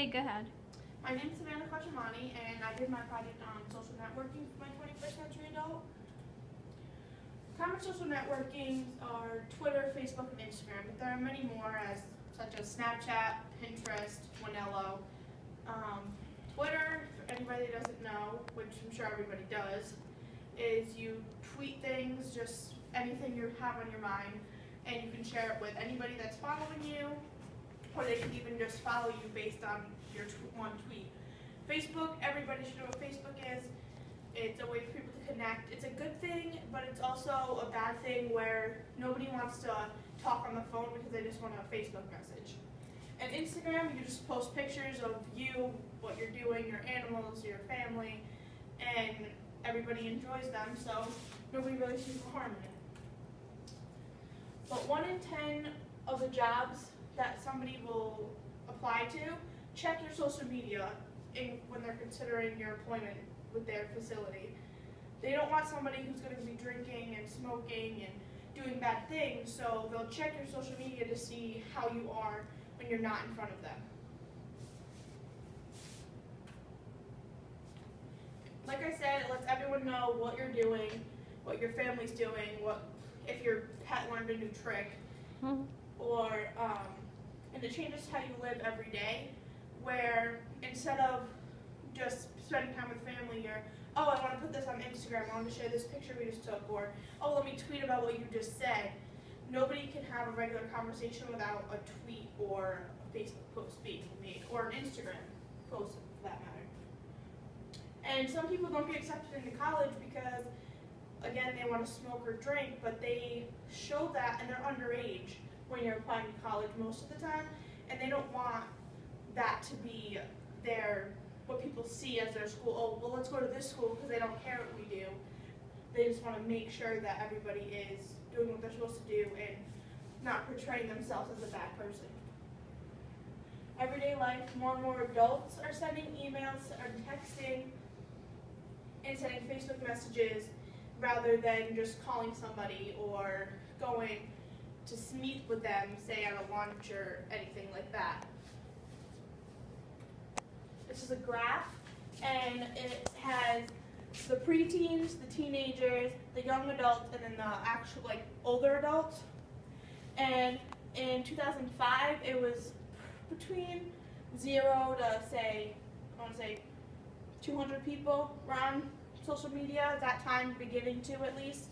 Okay, go ahead. My name is Savannah Kachamani, and I did my project on social networking for my 21st Century Adult. Common social networking are Twitter, Facebook, and Instagram, but there are many more, such as Snapchat, Pinterest, Wanello. Twitter, for anybody that doesn't know, which I'm sure everybody does, is you tweet things, just anything you have on your mind, and you can share it with anybody that's following you, or they can even just follow you based on your one tweet. Facebook, everybody should know what Facebook is. It's a way for people to connect. It's a good thing, but it's also a bad thing where nobody wants to talk on the phone because they just want a Facebook message. And Instagram, you just post pictures of you, what you're doing, your animals, your family, and everybody enjoys them, so nobody really sees the harm in it. But 1 in 10 of the jobs that somebody will apply to, check your social media when they're considering your employment with their facility. They don't want somebody who's going to be drinking and smoking and doing bad things, so they'll check your social media to see how you are when you're not in front of them. Like I said, it lets everyone know what you're doing, what your family's doing, if your pet learned a new trick, and it changes how you live every day, where instead of just spending time with family, you're, oh, I want to put this on Instagram, I want to share this picture we just took, or, oh, let me tweet about what you just said. Nobody can have a regular conversation without a tweet or a Facebook post being made, or an Instagram post for that matter. And some people don't get accepted into college because, again, they want to smoke or drink, but they show that and they're underage when you're applying to college most of the time, and they don't want that to be what people see as their school. Oh, well, let's go to this school because they don't care what we do. They just want to make sure that everybody is doing what they're supposed to do and not portraying themselves as a bad person. Everyday life, more and more adults are sending emails or texting and sending Facebook messages rather than just calling somebody or going to meet with them, say at a lunch or anything like that. This is a graph, and it has the preteens, the teenagers, the young adults, and then the actual older adults. And in 2005, it was between 0 to say 200 people were on social media at that time, beginning to at least.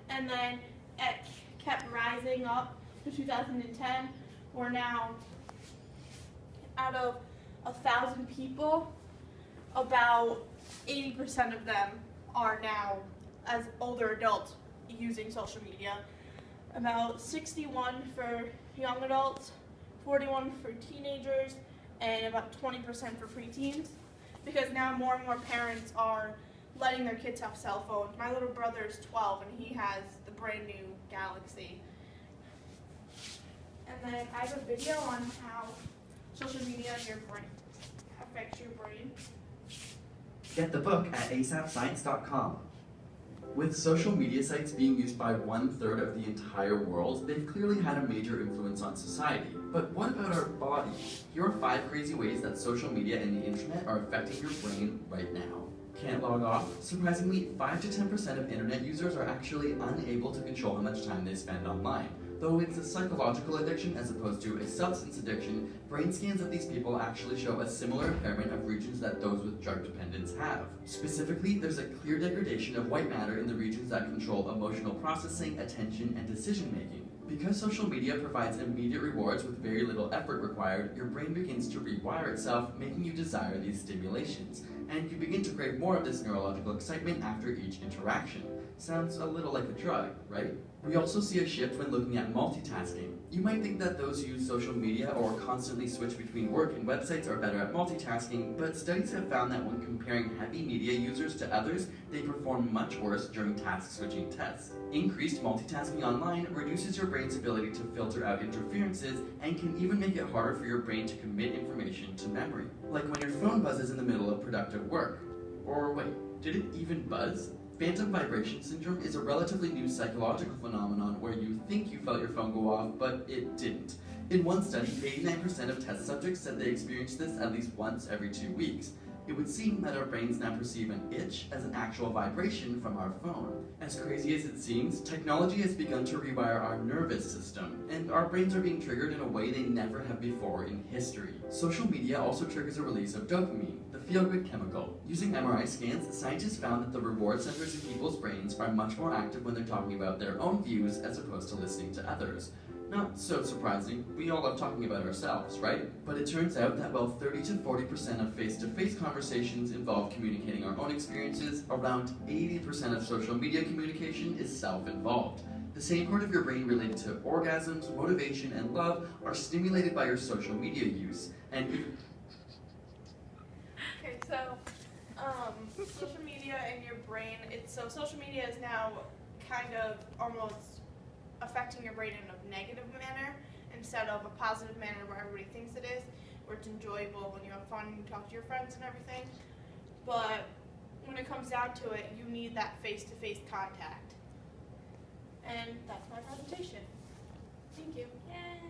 And then it kept rising up to 2010. We're now, out of 1,000 people, about 80% of them are now, as older adults, using social media. About 61 for young adults, 41 for teenagers, and about 20% for preteens. Because now more and more parents are letting their kids have cell phones. My little brother is 12 and he has the brand new Galaxy. And then I have a video on how social media and your brain affects your brain. Get the book at asapscience.com. With social media sites being used by 1/3 of the entire world, they've clearly had a major influence on society. But what about our bodies? Here are 5 crazy ways that social media and the internet are affecting your brain right now. Can't log off? Surprisingly, 5 to 10% of internet users are actually unable to control how much time they spend online. Though it's a psychological addiction as opposed to a substance addiction, brain scans of these people actually show a similar impairment of regions that those with drug dependence have. Specifically, there's a clear degradation of white matter in the regions that control emotional processing, attention, and decision-making. Because social media provides immediate rewards with very little effort required, your brain begins to rewire itself, making you desire these stimulations, and you begin to crave more of this neurological excitement after each interaction. Sounds a little like a drug, right? We also see a shift when looking at multitasking. You might think that those who use social media or constantly switch between work and websites are better at multitasking, but studies have found that when comparing heavy media users to others, they perform much worse during task switching tests. Increased multitasking online reduces your brain's ability to filter out interferences and can even make it harder for your brain to commit information to memory. Like when your phone buzzes in the middle of productive work. Or wait, did it even buzz? Phantom vibration syndrome is a relatively new psychological phenomenon where you think you felt your phone go off, but it didn't. In one study, 89% of test subjects said they experienced this at least once every 2 weeks. It would seem that our brains now perceive an itch as an actual vibration from our phone. As crazy as it seems, technology has begun to rewire our nervous system, and our brains are being triggered in a way they never have before in history. Social media also triggers a release of dopamine, the feel-good chemical. Using MRI scans, scientists found that the reward centers in people's brains are much more active when they're talking about their own views as opposed to listening to others. Not so surprising, we all love talking about ourselves, right? But it turns out that while 30 to 40% of face-to-face conversations involve communicating our own experiences, around 80% of social media communication is self-involved. The same part of your brain related to orgasms, motivation, and love are stimulated by your social media use. And Okay, so social media in your brain, social media is now kind of almost affecting your brain in a negative manner instead of a positive manner where everybody thinks it is, where it's enjoyable when you have fun, you talk to your friends and everything. But when it comes down to it, you need that face-to-face contact. And that's my presentation. Thank you. Yay.